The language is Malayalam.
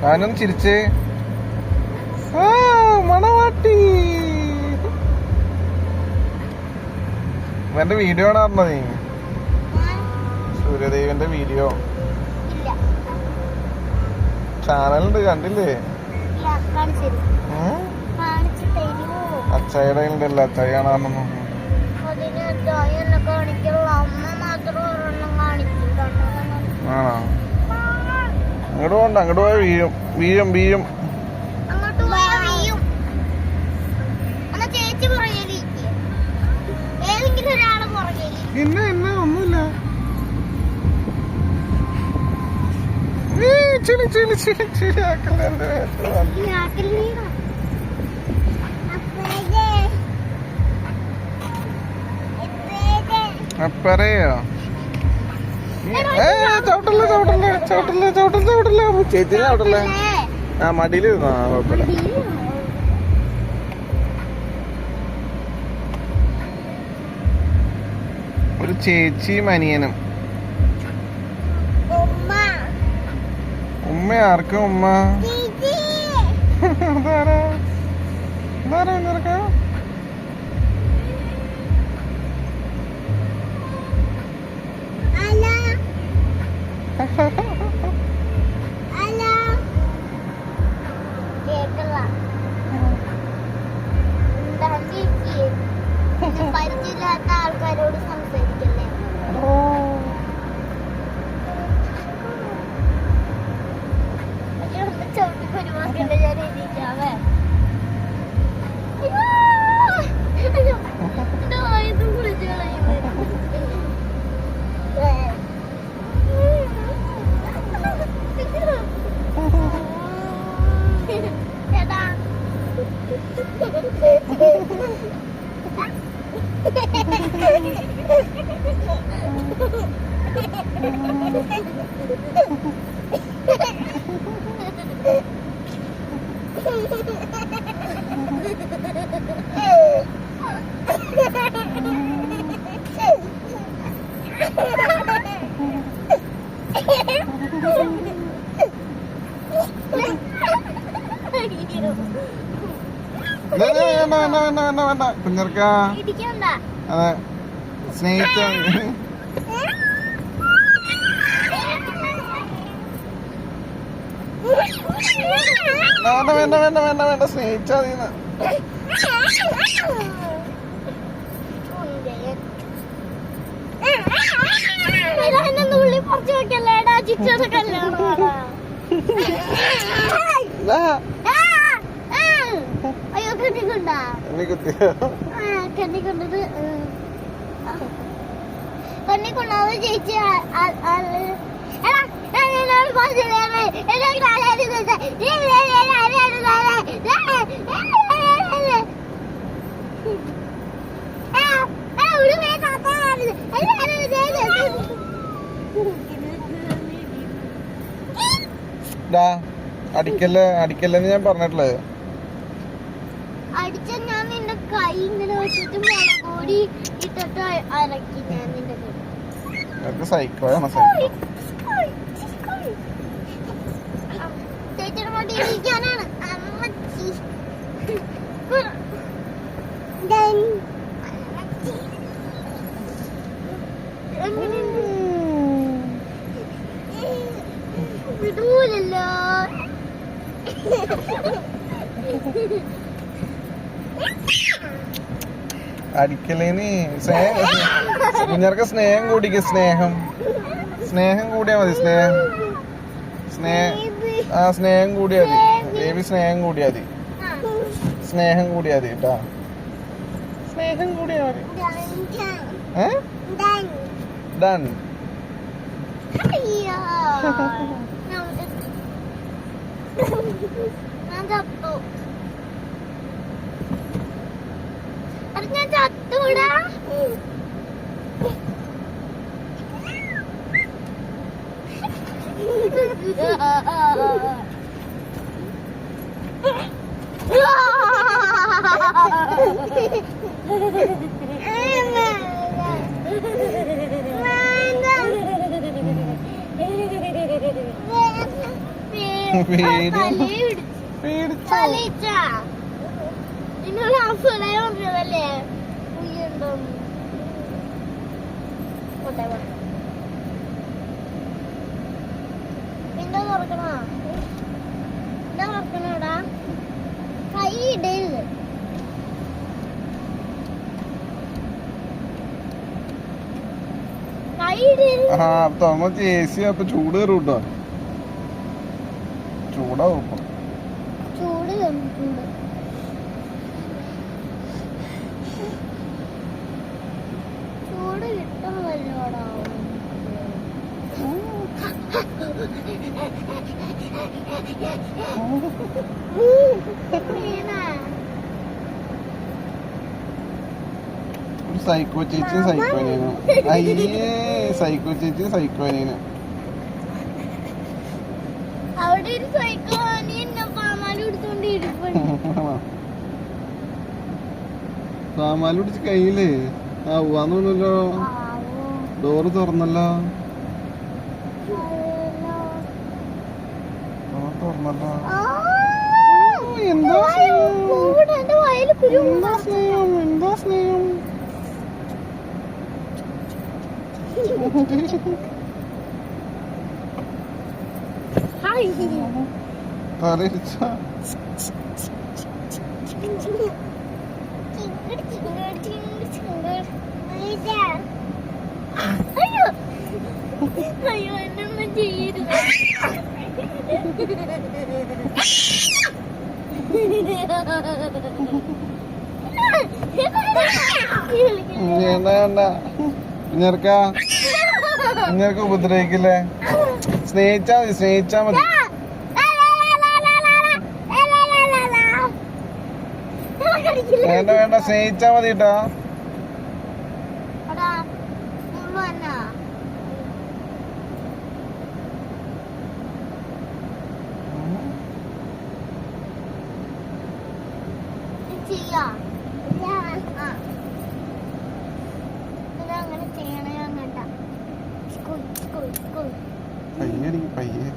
ഞാനൊന്ന് ചിരിച്ചേ. മണവാട്ടി എന്റെ വീഡിയോ കാണാറുണ്ടോ നീ? സൂര്യദേവന്റെ വീഡിയോ ചാനലുണ്ട്, കണ്ടില്ലേ? അച്ചായുടെ ഉണ്ടല്ലോ, അച്ചായ കാണാറുണ്ടോ? ആണോ? അങ്ങോട്ട് പോണ്ട, അങ്ങോട്ട് പോയാൽ വീഴും വീഴും വീഴും. എന്നെ ഒന്നുമില്ല. അപ്പറയോ? ചവിട്ടല്ലേ ചവിട്ടല്ലേ ചവിട്ടല്ലേ ചവിട്ടല്ലേ ചവിട്ടല്ലേ ചേച്ചിനെ ചവിട്ടല്ലേ. ആ മടിയിലിരുന്നോ? കുഴപ്പമില്ല. ഒരു ചേച്ചിയും അനിയനും. ഉമ്മ ആർക്കും? ഉമ്മ അതാരാ? അതാരാ നിനക്ക്? പരിചയമില്ലാത്ത ആൾക്കാരോട് സംസാരിക്കല്ലേ? ചവിട്ടി പരിപാടിയുണ്ട്. ഞാൻ എഴുതിക്കാവേ. ഇതും കുളിച്ചു ഏതാ? വേണ്ട കുഞ്ഞർക്ക. അതെ സ്നേഹിച്ച വേണ്ട വേണ്ട വേണ്ട വേണ്ട വേണ്ട സ്നേഹിച്ചാ മതിന്ന്. അയ്യോ കെട്ടിക്കൊണ്ടാ? കെട്ടിക്കൊണ്ടത് കണ്ണിക്കൊണ്ടാവ് ചേച്ചി. അടിക്കല്ലേ അടിക്കല്ലെന്ന് ഞാൻ പറഞ്ഞിട്ടുള്ളത്. അടിച്ച ഞാൻ നിന്റെ കൈ ഇങ്ങനെ വെച്ചിട്ട് മുളകോടി ഇട്ടിട്ട് അരക്കി ഞാൻ നിന്റെ സൈക്കോയാണ്. സൈക്കോ ചേച്ചിയുടെ മുടി ഇരിക്കാനാണ്. അമ്മച്ചി വിടൂലല്ലോ. അടിക്കലേന് കുഞ്ഞർക്ക് സ്നേഹം കൂടിക്ക്. സ്നേഹം സ്നേഹം കൂടിയാ മതി. സ്നേഹം കൂടിയാ മതി. ബേബി സ്നേഹം കൂടിയാ മതി. സ്നേഹം കൂടിയാ മതി കേട്ടാ. സ്നേഹം കൂടിയാ മതി. ഡൺ. ഞാൻ ചത്തു. ഞാൻ ചത്തൂടാ. തലയിച്ചാ നിന്നോട് ആ സുലൈ പറഞ്ഞതല്ലേ ഉയ്യുണ്ടോന്ന് എന്താ തുറക്കണോ എന്താ തുറക്കണോടാ കൈ ഇടരുത് കൈ ഇടരുത് ആ തുറന്ന് AC അപ്പൊ ചൂട് കയറും കേട്ടോ. ചൂടാവും ഇപ്പൊ. ചൂട് കണ്ടിട്ടുണ്ട് ചൂട് കിട്ടുന്നല്ലോടാ ഒരു സൈക്കോ ചേച്ചിയും സൈക്കോനീനും. അയ്യേ സൈക്കോ ചേച്ചിയും സൈക്കോനീനും. അവിടെ ഒരു സൈക്കോ എന്നെ പാമാല് എടുത്തോണ്ട് ഇരിപ്പുണ്ട് സാമാല് പിടിച്ച് കയ്യില് ആ ഉവാന്ന് തോന്നല്ലോ. ഡോറ് തുറന്നല്ലോ. ഡോർ തുറന്നല്ലോ. എന്താ എന്റെ വയല് കുരു എന്താ സ്നേഹം എന്താ സ്നേഹം. തലയിരിച്ച അയ്യോ അയ്യോ എന്നൊന്നും ചെയ്യരുത് വേണ്ട വേണ്ട ഇങ്ങനൊക്കെ ഉപദ്രവിക്കില്ലേ. സ്നേഹിച്ചാ മതി. വേണ്ട സ്നേഹിച്ചാ മതി കേട്ടോ. അങ്ങനെ ചെയ്യണേ അങ്ങട്ടാ പയ്യെ പയ്യെ